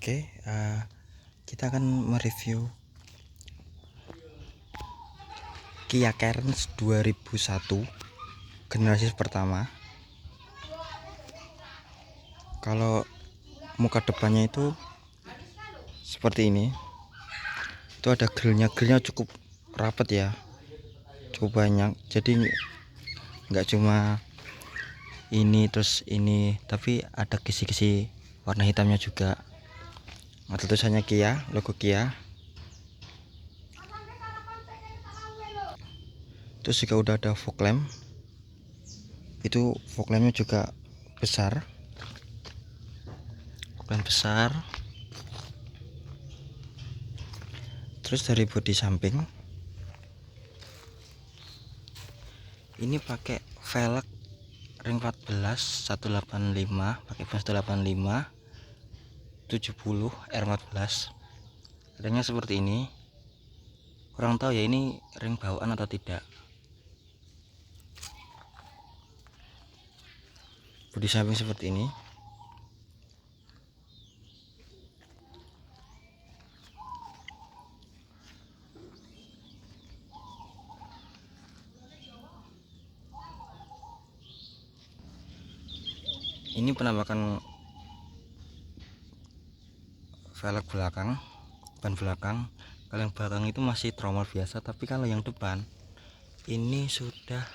Oke, kita akan mereview Kia Carens 2001 generasi pertama. Kalau muka depannya itu seperti ini. Itu ada grillnya cukup rapat ya, cukup banyak. Jadi nggak cuma ini terus ini, tapi ada kisi-kisi warna hitamnya juga. Ada tulisannya Kia, logo Kia. Terus juga udah ada fog lamp. Itu fog lampnya juga besar. Fog lamp besar. Terus dari bodi samping ini pakai velg ring 14 185, pakai fans 185 70 R14. Ringnya seperti ini. Kurang tahu ya ini ring bawaan atau tidak. Bodi samping seperti ini. Ini penampakan velg belakang, ban belakang. Kalau yang belakang itu masih tromol biasa, tapi kalau yang depan ini sudah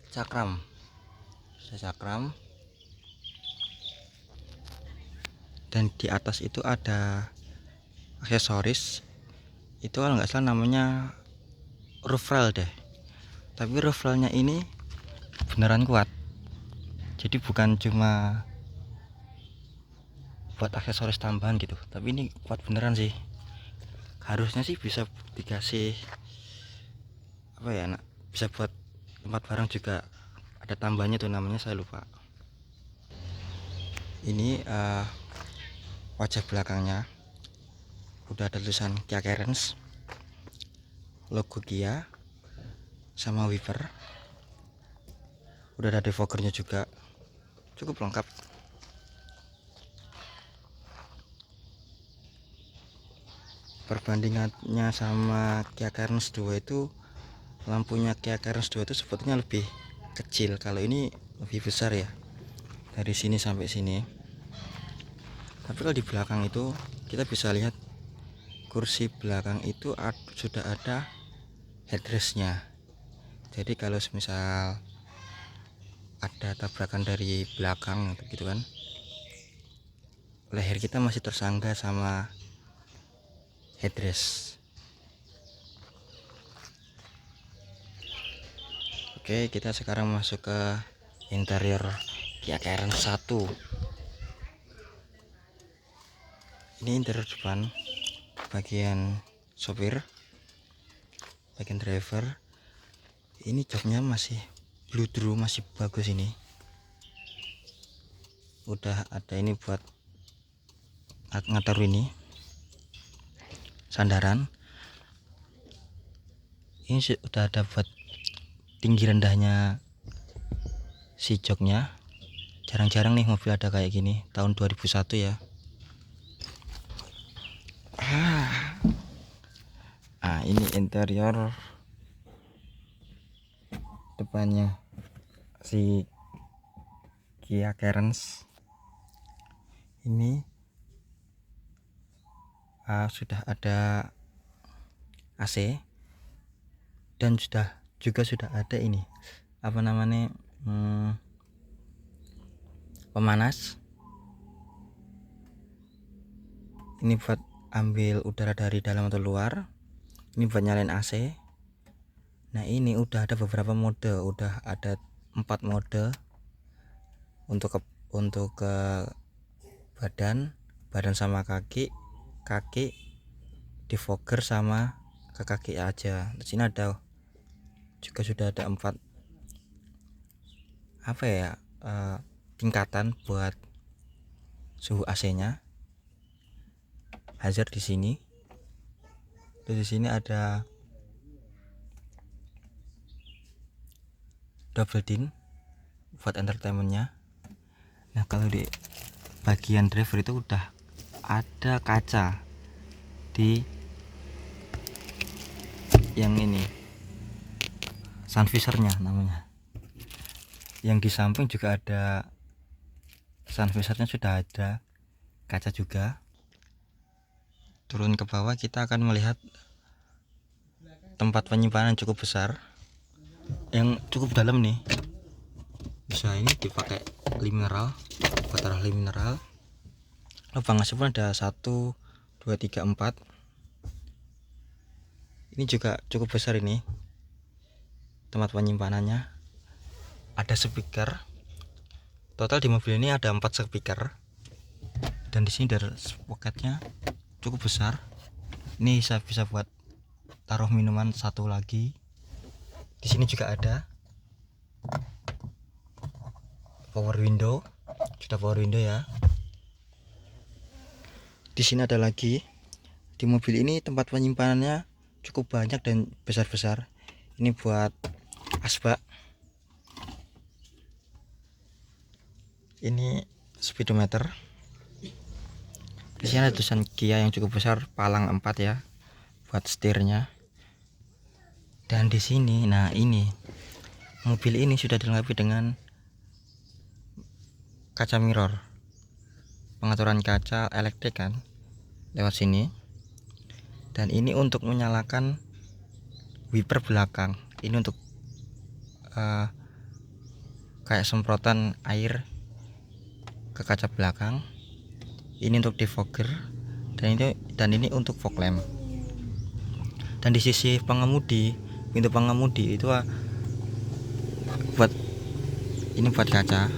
cakram. Dan di atas itu ada aksesoris. Itu kalau nggak salah namanya roof rail deh. Tapi roof railnya ini beneran kuat. Jadi bukan cuma buat aksesoris tambahan gitu, tapi ini kuat beneran sih. Harusnya sih bisa dikasih apa ya, bisa buat tempat barang juga. Ada tambahnya tuh, namanya saya lupa. Ini wajah belakangnya udah ada tulisan Kia Carens, logo Kia sama wiper. Udah ada defoggernya juga, cukup lengkap. Perbandingannya sama Kia Carens 2 itu, lampunya Kia Carens 2 itu sebetulnya lebih kecil, kalau ini lebih besar ya, dari sini sampai sini. Tapi kalau di belakang itu kita bisa lihat kursi belakang itu sudah ada headrestnya. Jadi kalau misal ada tabrakan dari belakang gitu kan, leher kita masih tersangga sama headrest. Oke, kita sekarang masuk ke interior Kia Carens 1. Ini interior depan, bagian sopir, bagian driver. Ini joknya masih bludru, masih bagus. Ini udah ada ini buat ngatur ini sandaran. Ini udah ada buat tinggi rendahnya si joknya. Jarang-jarang nih mobil ada kayak gini, tahun 2001 ya. Ini interior depannya si Kia Carens. Ini sudah ada AC dan sudah ada ini apa namanya, pemanas. Ini buat ambil udara dari dalam atau luar. Ini buat nyalain AC. Nah, ini udah ada beberapa mode, udah ada 4 mode untuk ke badan sama kaki, defogger sama ke kaki aja. Di sini ada juga sudah ada 4 apa ya, tingkatan buat suhu AC-nya. Hazard di sini. Terus di sini ada double din buat entertainmentnya. Nah, kalau di bagian driver itu udah ada kaca di yang ini, sun visornya namanya. Yang di samping juga ada sun visornya, sudah ada kaca juga. Turun ke bawah kita akan melihat tempat penyimpanan cukup besar, yang cukup dalam nih. Bisa ini dipakai lem mineral, buat taruh lem mineral. Lubang asap pun ada 1, 2, 3, 4. Ini juga cukup besar ini tempat penyimpanannya. Ada speaker. Total di mobil ini ada 4 speaker. Dan di sini dari poketnya cukup besar. Ini bisa buat taruh minuman satu lagi. Di sini juga ada power window. Sudah power window ya. Di sini ada lagi. Di mobil ini tempat penyimpanannya cukup banyak dan besar-besar. Ini buat asbak. Ini speedometer. Di sini ada tulisan Kia yang cukup besar, palang 4 ya, buat setirnya. Dan di sini, nah ini mobil ini sudah dilengkapi dengan kaca mirror, pengaturan kaca elektrik kan lewat sini. Dan ini untuk menyalakan wiper belakang. Ini untuk kayak semprotan air ke kaca belakang. Ini untuk defogger, dan ini untuk fog lamp. Dan di sisi pengemudi, pintu pengemudi itu buat kaca,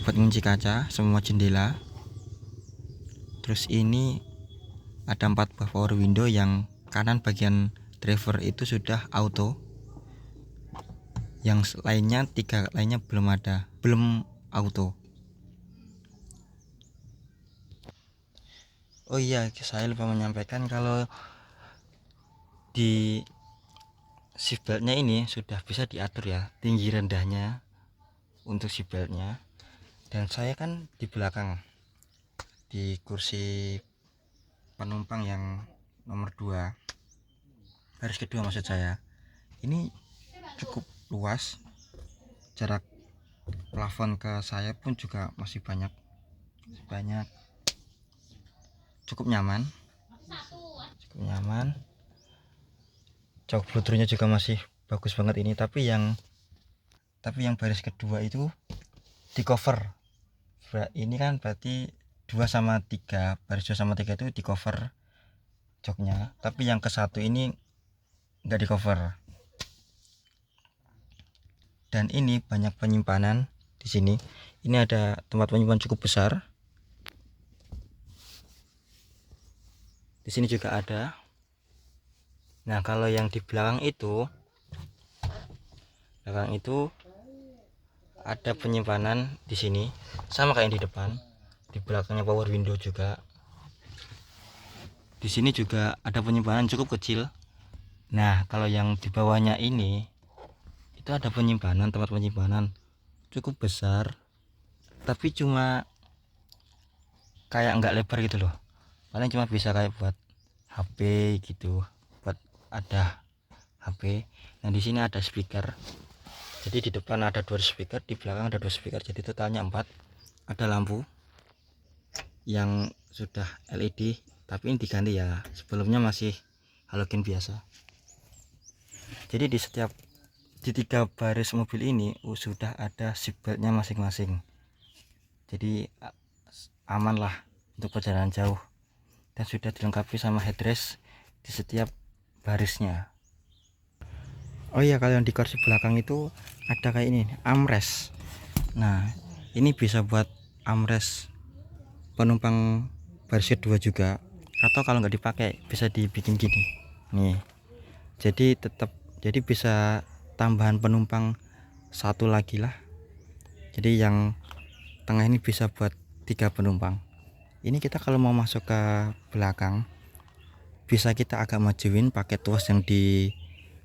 buat ngunci kaca semua jendela. Terus ini ada 4 buah power window, yang kanan bagian driver itu sudah auto, yang lainnya 3 lainnya belum auto. Oh iya, saya lupa menyampaikan kalau di seatbeltnya ini sudah bisa diatur ya, tinggi rendahnya untuk seatbeltnya. Dan saya kan di belakang, di kursi penumpang yang nomor 2, baris kedua maksud saya. Ini cukup luas, jarak plafon ke saya pun juga masih banyak, cukup nyaman. Jok bluetoothnya juga masih bagus banget ini. Tapi yang baris kedua itu di cover. Ini kan berarti 2 sama 3, baris 2 sama 3 itu di cover joknya. Tapi yang ke 1 ini enggak di cover. Dan ini banyak penyimpanan di sini. Ini ada tempat penyimpanan cukup besar. Di sini juga ada. Nah, kalau yang di belakang itu ada penyimpanan di sini, sama kayak yang di depan. Di belakangnya power window juga. Di sini juga ada penyimpanan cukup kecil. Nah, kalau yang di bawahnya ini itu ada tempat penyimpanan cukup besar, tapi cuma kayak nggak lebar gitu loh. Paling cuma bisa kayak buat HP gitu, buat ada HP. Nah, di sini ada speaker. Jadi di depan ada 2 speaker, di belakang ada 2 speaker, jadi totalnya 4. Ada lampu yang sudah LED, tapi ini diganti ya, sebelumnya masih halogen biasa. Jadi di 3 baris mobil ini sudah ada seatbeltnya masing-masing, jadi aman lah untuk perjalanan jauh. Dan sudah dilengkapi sama headrest di setiap barisnya. Oh iya, kalau yang di kursi belakang itu ada kayak ini, armrest. Nah, ini bisa buat armrest penumpang baris kedua juga, atau kalau nggak dipakai bisa dibikin gini nih. Jadi bisa tambahan penumpang 1 lagi lah. Jadi yang tengah ini bisa buat 3 penumpang. Ini kita kalau mau masuk ke belakang bisa kita agak majuin pakai tuas yang di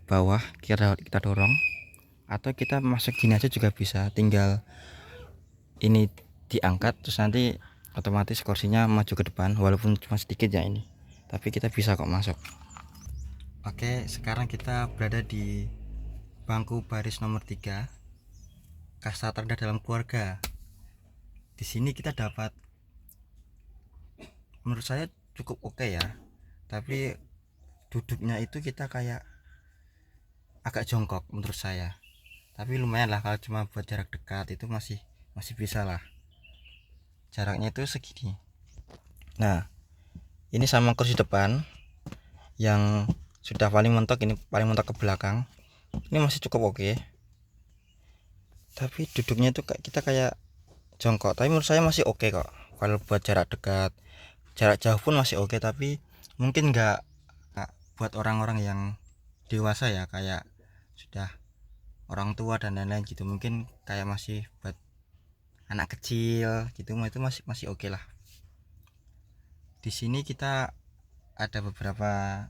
bawah, kita dorong, atau kita masuk gini aja juga bisa. Tinggal ini diangkat, terus nanti otomatis kursinya maju ke depan, walaupun cuma sedikit ya ini, tapi kita bisa kok masuk. Oke, sekarang kita berada di bangku baris nomor 3, kasta terendah dalam keluarga. Di sini kita dapat, menurut saya cukup oke ya, tapi duduknya itu kita kayak agak jongkok menurut saya, tapi lumayan lah kalau cuma buat jarak dekat itu masih bisa lah, jaraknya itu segini. Nah, ini sama kursi depan yang sudah paling mentok, ini paling mentok ke belakang, ini masih cukup oke, tapi duduknya itu kita kayak jongkok, tapi menurut saya masih oke kok kalau buat jarak dekat. Jarak jauh pun masih oke, tapi mungkin nggak buat orang-orang yang dewasa ya, kayak sudah orang tua dan lain-lain gitu, mungkin kayak masih buat anak kecil gitu, itu masih oke lah. Di sini kita ada beberapa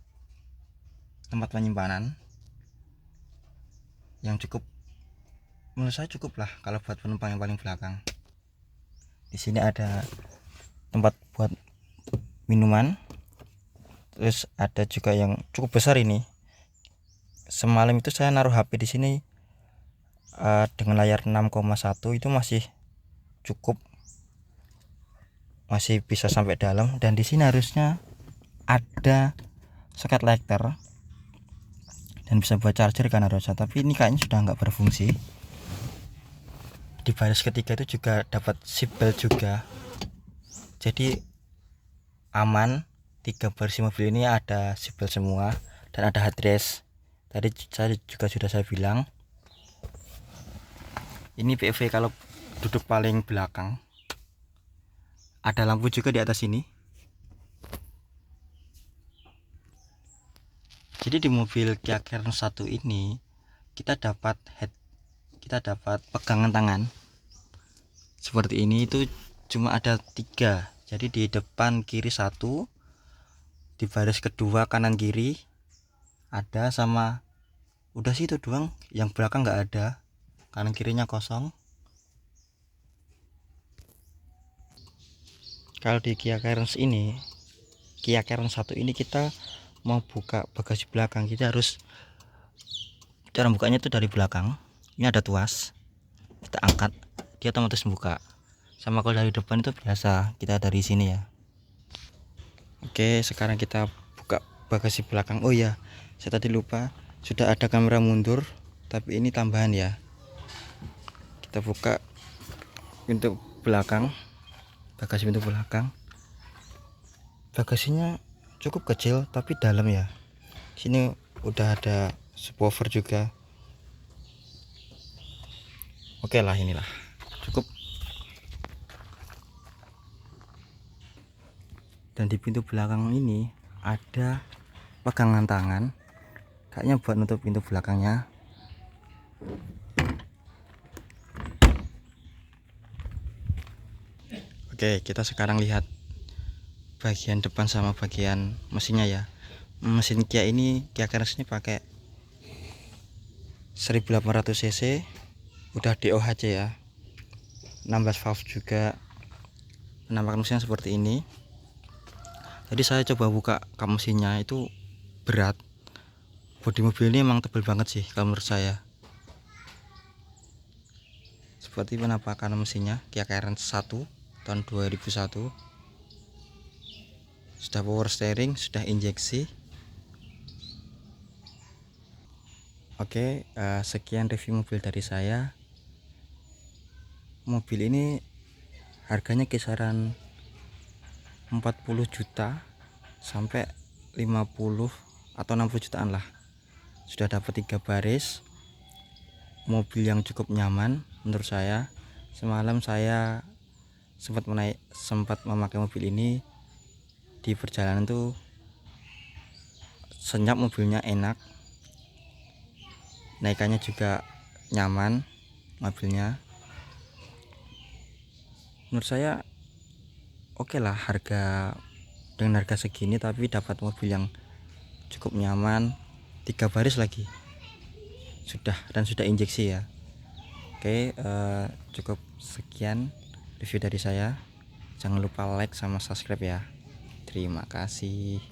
tempat penyimpanan yang cukup, menurut saya cukup lah kalau buat penumpang yang paling belakang. Di sini ada tempat buat minuman, terus ada juga yang cukup besar ini. Semalam itu saya naruh HP di sini dengan layar 6,1 itu masih cukup, masih bisa sampai dalam. Dan di sini harusnya ada soket lighter dan bisa buat charger kan harusnya, tapi ini kayaknya sudah nggak berfungsi. Di baris ketiga itu juga dapat seat belt juga, jadi aman. 3 baris mobil ini ada seat belt semua dan ada headrest. Tadi saya juga sudah saya bilang ini PV kalau duduk paling belakang. Ada lampu juga di atas ini. Jadi di mobil Kia Carens 1 ini kita dapat pegangan tangan seperti ini, itu cuma ada 3. Jadi di depan kiri 1, di baris kedua kanan kiri ada, sama udah sih itu doang, yang belakang nggak ada, kanan kirinya kosong. Kalau di Kia Carens 1 ini kita mau buka bagasi belakang, kita harus, cara bukanya itu dari belakang. Ini ada tuas, kita angkat, dia otomatis buka. Sama kalau dari depan itu biasa kita dari sini ya. Oke, sekarang kita buka bagasi belakang. Oh ya, saya tadi lupa, sudah ada kamera mundur, tapi ini tambahan ya. Kita buka pintu belakang, bagasi pintu belakang. Bagasinya cukup kecil tapi dalam ya. Sini udah ada subwoofer juga. Oke lah, inilah cukup. Dan di pintu belakang ini ada pegangan tangan, kayaknya buat nutup pintu belakangnya. Oke, kita sekarang lihat bagian depan sama bagian mesinnya ya. Mesin Kia Carens ini pakai 1800 cc, udah DOHC ya, 16 valve juga. Penampakan mesinnya seperti ini. Jadi saya coba buka kap mesinnya, itu berat. Bodi mobil ini emang tebal banget sih kalau menurut saya. Seperti penampakan mesinnya Kia Carens 1 tahun 2001. Sudah power steering, sudah injeksi. Oke, sekian review mobil dari saya. Mobil ini harganya kisaran 40 juta sampai 50 atau 60 jutaan lah. Sudah dapat 3 baris, mobil yang cukup nyaman menurut saya. Semalam saya sempat memakai mobil ini di perjalanan tuh, senyap, mobilnya enak, naikannya juga nyaman mobilnya. Menurut saya oke lah, dengan harga segini tapi dapat mobil yang cukup nyaman, 3 baris lagi sudah injeksi ya. Oke, cukup sekian. review dari saya. Jangan lupa like sama subscribe ya. Terima kasih.